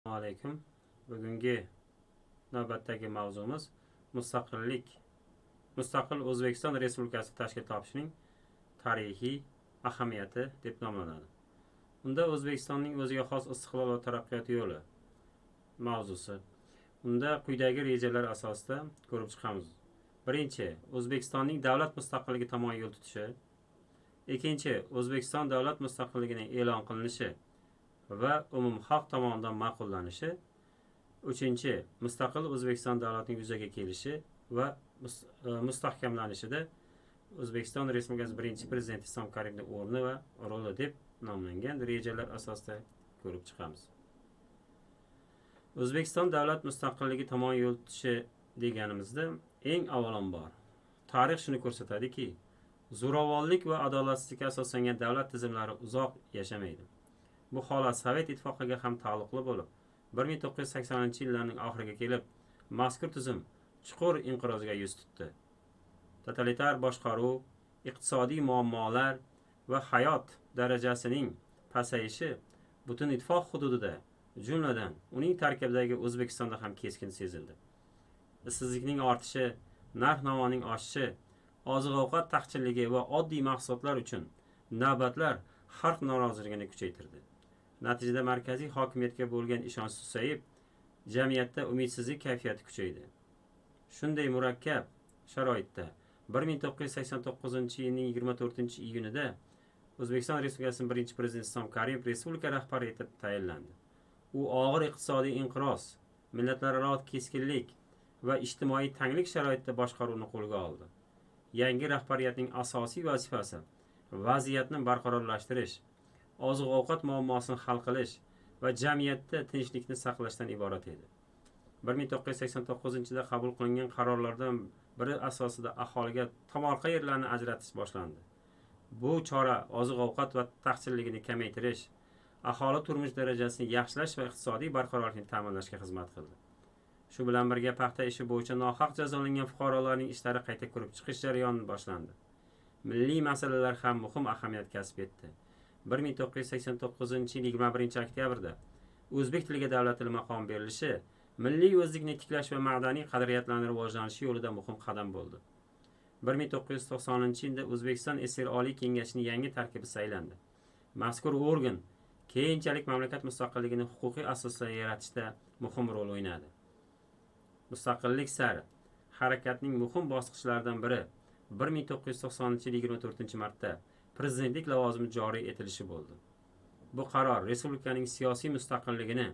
Assalomu alaykum. Bugungi navbatdagi mavzumiz mustaqil O'zbekiston Respublikasi tashkil topishining tarixiy ahamiyati deb nomlanadi. Unda O'zbekistonning o'ziga xos istiqlol va taraqqiyot yo'li mavzusi. Unda quyidagi rejalar asosida ko'rib chiqamiz. Birinchi, O'zbekistonning davlat mustaqilligi tomon yo'l tutishi. Ikkinchi, O'zbekiston davlat mustaqilligining e'lon qilinishi va umumxalq tomonidan ma'qullanishi. Uchinchi, mustaqil O'zbekiston davlatining yuzaga kelishi va mustahkamlanishida O'zbekiston Respublikasi birinchi prezidenti Islom Karimovning o'rni va roli deb nomlangan rejalar asosida ko'rib chiqamiz. O'zbekiston davlat mustaqilligi tomon yo'l tutishi deganimizda eng avvalambor tarix shuni ko'rsatadiki, zo'ravonlik va adolatsizlikka asoslangan davlat tizimlari uzoq yashamaydi. Bu holat Sovet ittifoqiga ham taalluqli bo'lib, 1980-yillarning oxiriga kelib, mazkur tizim chuqur inqirozga yuz tutdi. Totalitar boshqaruv, iqtisodiy muammolar va hayot darajasining pasayishi butun ittifoq hududida, jumladan uning tarkibidagi O'zbekistonda ham keskin sezildi. Ishsizlikning ortishi, narx-navoning oshishi, oziq-ovqat taqchilligi va oddiy mahsulotlar uchun navbatlar xalq noroziligini kuchaytirdi. Natijada markaziy hokimiyatga bo'lgan ishonch susayib, jamiyatda umidsizlik kayfiyati kuchaydi. Shunday murakkab sharoitda 1989-yilning 24-iyunida O'zbekiston Respublikasining birinchi prezidenti Islom Karimov respublika rahbari etib tayinlandi. U og'ir iqtisodiy inqiroz, millatlararo keskinlik va ijtimoiy tanglik sharoitida boshqaruvni qo'lga oldi. Yangi rahbariyatning asosiy vazifasi vaziyatni barqarorlashtirish, oziq-ovqat muammosini hal qilish va jamiyatda tinchlikni saqlashdan iborat edi. 1989-yilda qabul qilingan qarorlardan biri asosida aholiga tomorqa yerlarni ajratish boshlandi. Bu chora oziq-ovqat va taqchilligini kamaytirish, aholi turmush darajasini yaxshilash va iqtisodiy barqarorlikni ta'minlashga xizmat qildi. Shu bilan birga paxta ishi bo'yicha nohaq jazolangan fuqarolarning ishlari qayta ko'rib chiqish jarayoni boshlandi. Milliy masalalar ham muhim ahamiyat kasb etdi. 1989-yil 21-oktyabrda o'zbek tiliga davlat tili maqomi berilishi milliy o'zlikni tiklash va madaniy qadriyatlarni rivojlanishi yo'lida muhim qadam bo'ldi. 1990-yilda O'zbekiston SR Oliy Kengashining yangi tarkibi saylandi. Mazkur organ keyinchalik mamlakat mustaqilligini huquqiy asoslar yaratishda muhim rol o'ynadi. Mustaqillik sari harakatning muhim bosqichlaridan biri 1990-yil 24-martda prezidentlik lavozimi joriy etilishi bo'ldi. Bu qaror respublikaning siyosiy mustaqilligini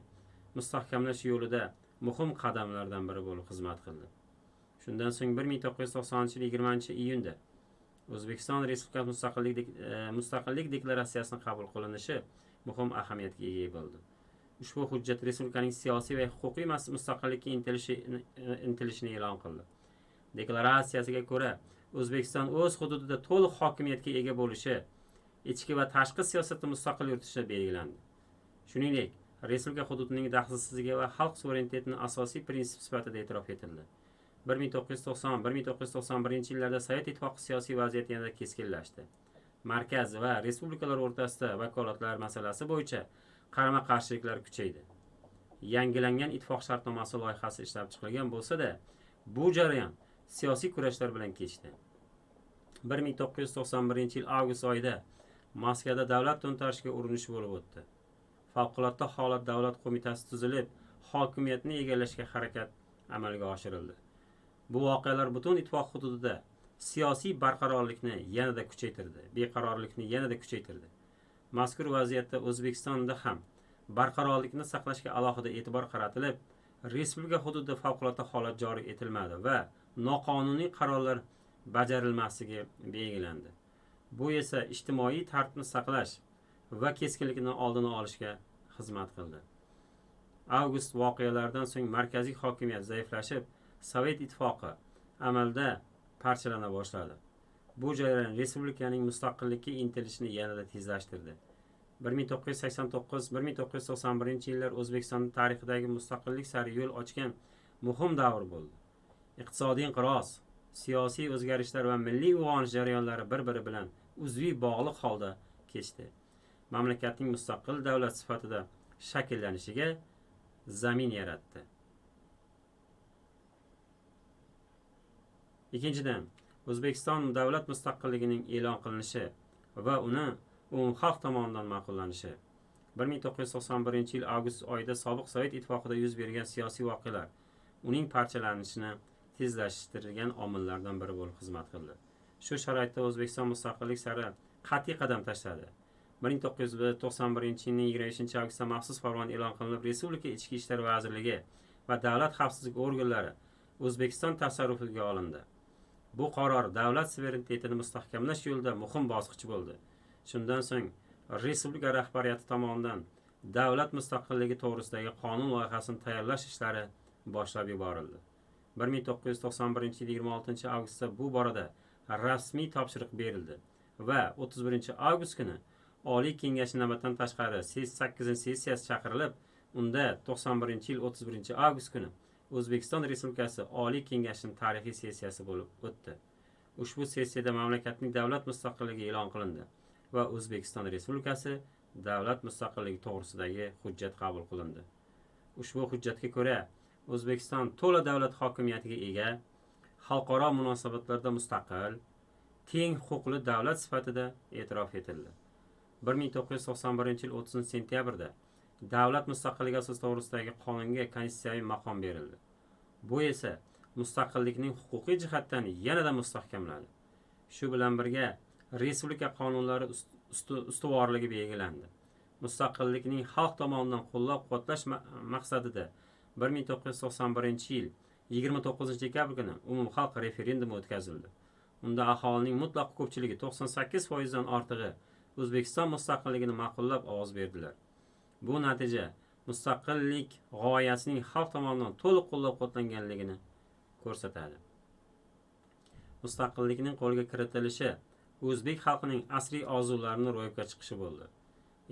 mustahkamlash yo'lida muhim qadamlardan biri bo'lib xizmat qildi. Shundan so'ng 1990-yil 20-iyunda O'zbekiston Respublikasi mustaqillik deklaratsiyasini qabul qilinishi muhim ahamiyatga ega bo'ldi. Ushbu hujjat respublikaning siyosiy va huquqiy mustaqillikka intilishini e'lon qildi. Deklaratsiyasiga ko'ra, O'zbekiston o'z hududida to'liq hokimiyatga ega bo'lishi, ichki va tashqi siyosatni mustaqil yuritishi belgilandi. Shuningdek, respublika hududining daxlsizligi va xalq suverenitetini asosiy prinsip sifatida e'tirof etildi. 1990-1991-yillarda Sovet ittifoqi siyosiy vaziyati yanada keskinlashdi. Markaz va respublikalar o'rtasida vakolatlar masalasi bo'yicha qarama-qarshiliklar kuchaydi. Yangilangan ittifoq shartnomasi loyihasi ishlab chiqilgan bo'lsa-da, bu jarayon siyosiy kurashlar bilan kechdi. 1991-yil avgust oyida Moskvada davlat to'ntarishiga urinish bo'lib o'tdi. Favqulodda holat davlat qo'mitasi tuzilib, hokimiyatni egallashga harakat amalga oshirildi. Bu voqealar butun ittifoq hududida siyosiy barqarorlikni yanada kuchaytirdi, beqarorlikni yanada kuchaytirdi. Mazkur vaziyatda O'zbekistonda ham barqarorlikni saqlashga alohida e'tibor qaratilib, respublika hududida favqulodda holat joriy etilmadi va noqonuniy qarorlar bajarilmasligi belgilandi. Bu esa ijtimoiy tartibni saqlash va keskinlikni oldini olishga xizmat qildi. Avgust voqealaridan so'ng markaziy hokimiyat zaiflashib, Sovet ittifoqi amalda parchalana boshladi. Bu jarayon respublikaning mustaqillikka intilishini yanada tezlashtirdi. 1989-1991-yillar O'zbekiston tarixidagi mustaqillik sari yo'l ochgan muhim davr bo'ldi. Iqtisodiy inqiroz, siyosiy o'zgarishlar va milliy uyg'onish jarayonlari bir-biri bilan uzviy bog'liq holda kechdi. Mamlakatning mustaqil davlat sifatida shakllanishiga zamin yaratdi. Ikkinchidan, O'zbekiston davlat mustaqilligining e'lon qilinishi va uni umumxalq tomonidan ma'qullanishi. 1991-yil avgust oyida sobiq Sovet ittifoqida yuz bergan siyosiy voqealar uning parchalanishini tezlashtirgan omillardan biri bo'lib xizmat qildi. Shu sharoitda O'zbekiston mustaqillik sari qat'iy qadam tashladi. 1991-yilning 25-avgustida maxsus farmon e'lon qilinib, Respublika Ichki ishlar vazirligi va davlat xavfsizlik organlari O'zbekiston tasarrufiga olindi. Bu qaror davlat suverenitetini mustahkamlash yo'lida muhim bosqich bo'ldi. Shundan so'ng Respublika rahbariyati tomonidan davlat mustaqilligi to'g'risidagi qonun loyihasini tayyorlash ishlari boshlab yuborildi. 1991-yil 26-avgustda bu borada rasmiy topshiriq berildi va 31-avgust kuni Oliy Kengash navbatdan tashqari 8-sessiyasi chaqirilib, unda 91-yil 31-avgust kuni O'zbekiston Respublikasi Oliy Kengashining tarixiy sessiyasi bo'lib o'tdi. Ushbu sessiyada mamlakatning davlat mustaqilligi e'lon qilindi va O'zbekiston Respublikasi davlat mustaqilligi to'g'risidagi hujjat qabul qilindi. Ushbu hujjatga ko'ra O'zbekiston to'la davlat hokimiyatiga ega, xalqaro munosabatlarda mustaqil, teng huquqli davlat sifatida e'tirof etildi. 1991-yil 30-sentyabrda davlat mustaqilligi asosi to'g'risidagi qonunga konstitutsiyaviy maqom berildi. Bu esa mustaqillikning huquqiy jihatdan yanada mustahkamladi. Shu bilan birga respublika qonunlari ustuvorligi belgilandi. Mustaqillikning xalq tomonidan qo'llab-quvvatlash maqsadida 1991-yil 29-dekabr kuni umumxalq referendumi o'tkazildi. Unda aholining mutlaq ko'pchiligi 98% dan ortig'i O'zbekiston mustaqilligini ma'qullab ovoz berdilar. Bu natija mustaqillik g'oyasining xalq tomonidan to'liq qo'llab-quvvatlanganligini ko'rsatadi. Mustaqillikning qo'lga kiritilishi o'zbek xalqining asriy orzularini ro'yobga chiqishi bo'ldi.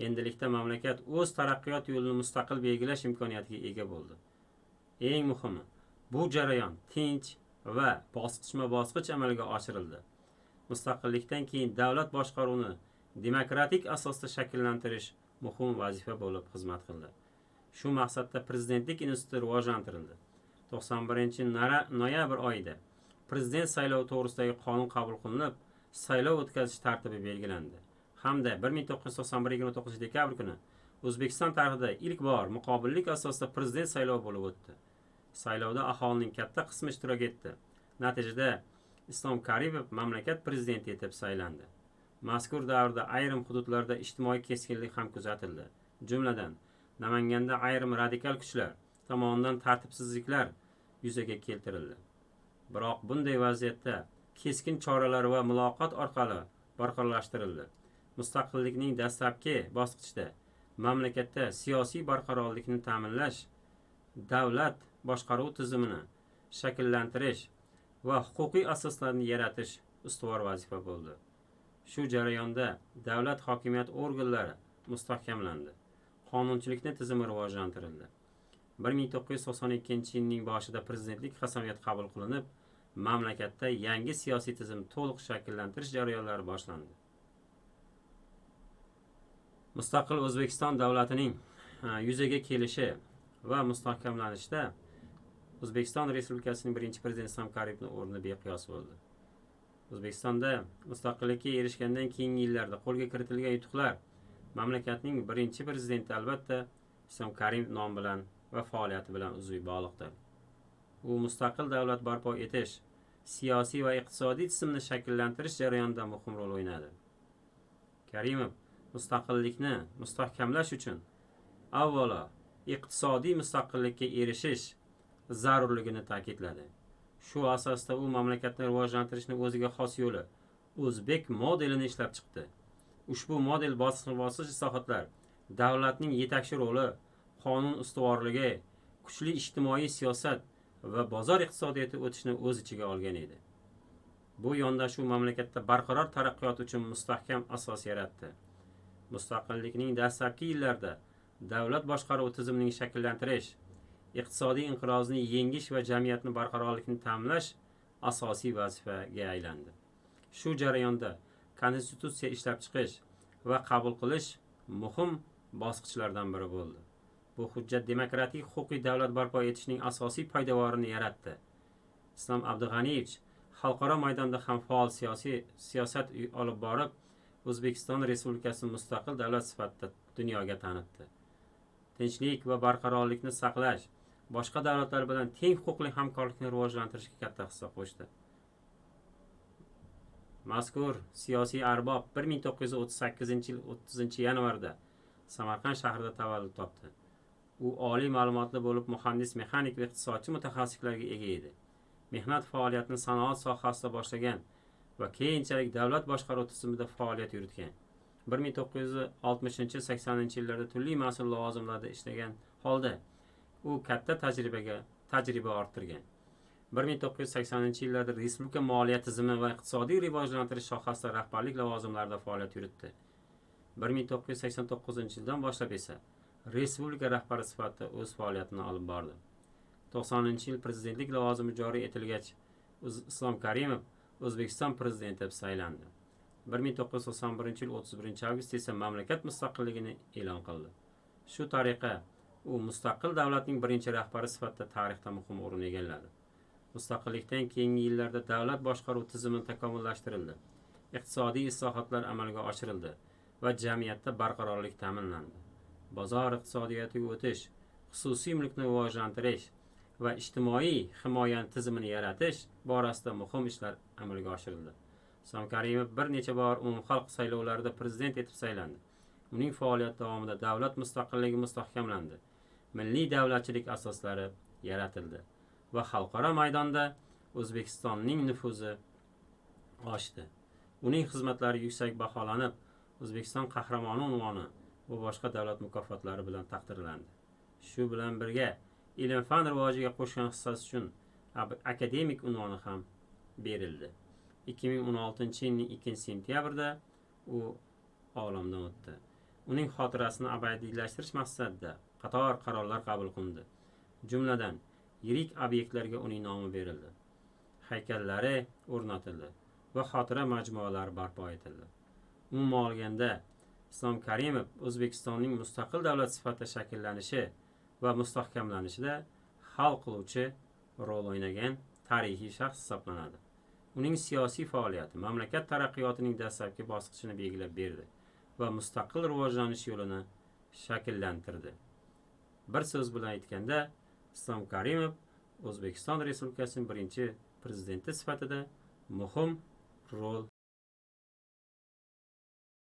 Endilikda mamlakat o'z taraqqiyot yo'lini mustaqil belgilash imkoniyatiga ega bo'ldi. Eng muhimi, bu jarayon tinch va bosqichma-bosqich amalga oshirildi. Mustaqillikdan keyin davlat boshqaruvini demokratik asosda shakllantirish muhim vazifa bo'lib xizmat qildi. Shu maqsadda prezidentlik instituti rivojlantirildi. 91-yil noyabr oyida prezident saylovi to'g'risidagi qonun qabul qilinib, saylov o'tkazish tartibi belgilandi. Hamda 1991-29-dekabr kuni O'zbekiston tarixida ilk bor muqobillik asosida prezident saylovi bo'lib o'tdi. Saylovda aholining katta qismi ishtirok etdi. Natijada Islom Karimov mamlakat prezidenti etib saylandi. Mazkur davrda ayrim hududlarda ijtimoiy keskinlik ham kuzatildi. Jumladan, Namanganda ayrim radikal kuchlar tomonidan tartibsizliklar yuzaga keltirildi. Biroq bunday vaziyatda keskin choralar va muloqot orqali barqarorlashtirildi. Mustaqillikning dastlabki bosqichida mamlakatda siyosiy barqarorlikni ta'minlash, davlat boshqaruv tizimini shakllantirish va huquqiy asoslarni yaratish ustuvor vazifa bo'ldi. Shu jarayonda davlat hokimiyat organlari mustahkamlandi. Qonunchilikni tizimi rivojlantirildi. 1992-yilning boshida prezidentlik qasamyod qabul qilinib, mamlakatda yangi siyosiy tizim to'liq shakllantirish jarayonlari boshlandi. Mustaqil O'zbekiston davlatining yuzaga kelishi va mustahkamlanishida O'zbekiston Respublikasining birinchi prezidenti Islom Karimovning o'rni beqiyos bo'ldi. O'zbekistonda mustaqillikka erishgandan keyingi yillarda qo'lga kiritilgan yutuqlar mamlakatning birinchi prezidenti albatta Islom Karimov nomi bilan va faoliyati bilan uzviy bog'liqdir. U mustaqil davlat barpo etish, siyosiy va iqtisodiy tizimni shakllantirish jarayonida muhim rol o'ynadi. Karimov mustaqillikni mustahkamlash uchun avvalo iqtisodiy mustaqillikka erishish zarurligini ta'kidladi. Shu asosda u mamlakatni rivojlantirishning o'ziga xos yo'li, o'zbek modelini ishlab chiqdi. Ushbu model bosqichma-bosqich islohotlar, davlatning yetakchi roli, qonun ustuvorligi, kuchli ijtimoiy siyosat va bozor iqtisodiyoti o'tishni o'z ichiga olgan edi. Bu yondashuv mamlakatda barqaror taraqqiyot uchun mustahkam asos yaratdi. Mustaqillikning dastlabki yillarida davlat boshqaruv tizimining shakllantirish, iqtisodiy inqirozni yengish va jamiyatni barqarorlikni ta'minlash asosiy vazifaga aylandi. Shu jarayonda konstitutsiya ishlab chiqish va qabul qilish muhim bosqichlardan biri bo'ldi. Bu hujjat demokratik huquqiy davlat barpo etishning asosiy poydevorini yaratdi. Islom Abdug'aniyevich xalqaro maydonda ham faol siyosat olib borib, O'zbekiston Respublikasini mustaqil davlat sifatida dunyoga tanitdi. Tinchlik va barqarorlikni saqlash, boshqa davlatlar bilan teng huquqli hamkorlikni rivojlantirishga katta hissa qo'shdi. Mazkur siyosiy arbob 1938-yil 30-yanvarda Samarqand shahrida tavallud topdi. U oliy ma'lumotli bo'lib, muhandis, mexanik va iqtisodchi mutaxassisliklarga ega edi. Mehnat faoliyatini sanoat sohasida boshlagan va keyinchalik davlat boshqaruv tizimida faoliyat yuritgan. 1960-80-yillarda turli mas'ul lavozimlarda ishlagan holda u katta tajriba orttirgan. 1980-yillarda respublika moliya tizimi va iqtisodiy rivojlantirish sohasida rahbarlik lavozimlarida faoliyat yuritdi. 1989-yildan boshlab esa respublika rahbari sifatida o'z faoliyatini olib bordi. 90-yil prezidentlik lavozimi joriy etilgach, Islom Karimov O'zbekiston prezidenti etib saylandi. 1991-yil 31-avgust esa mamlakat mustaqilligini e'lon qildi. Shu tariqa u mustaqil davlatning birinchi rahbari sifatida tarixda muhim o'rin egalladi. Mustaqillikdan keyingi yillarda davlat boshqaruv tizimi takomillashtirildi. Iqtisodiy islohotlar amalga oshirildi va jamiyatda barqarorlik ta'minlandi. Bozor iqtisodiyotiga o'tish, xususiy mulkni rivojlantirish va ijtimoiy himoya tizimini yaratish borasida muhim ishlar amalga oshirildi. Islom Karimov bir necha bor umumxalq saylovlarida prezident etib saylandi. Uning faoliyat davomida davlat mustaqilligi mustahkamlandi. Milliy davlatchilik asoslari yaratildi va xalqaro maydonda O'zbekistonning nufuzi oshdi. Uning xizmatlari yuksak baholanib, O'zbekiston qahramoni unvoni va boshqa davlat mukofotlari bilan taqdirlandi. Shu bilan birga ilm-fan rivojiga qo'shgan hissasi uchun akademik unvoni ham berildi. 2016-yilning 2-sentyabrida u olamdan o'tdi. Uning xotirasini abadiylashtirish maqsadida qator qarorlar qabul qilindi. Jumladan, yirik obyektlarga uning nomi berildi. Haykallari o'rnatildi va xotira majmualari barpo etildi. Umuman olganda, Islom Karimov O'zbekistonning mustaqil davlat sifatida shakllanishi va mustahkamlanishida hal qiluvchi rol o'ynagan tarixiy shaxs hisoblanadi. Uning siyosiy faoliyati mamlakat taraqqiyotining dastlabki bosqichini belgilab berdi va mustaqil rivojlanish yo'lini shakllantirdi. Bir so'z bilan aytganda, Islom Karimov O'zbekiston Respublikasining birinchi prezidenti sifatida muhim rol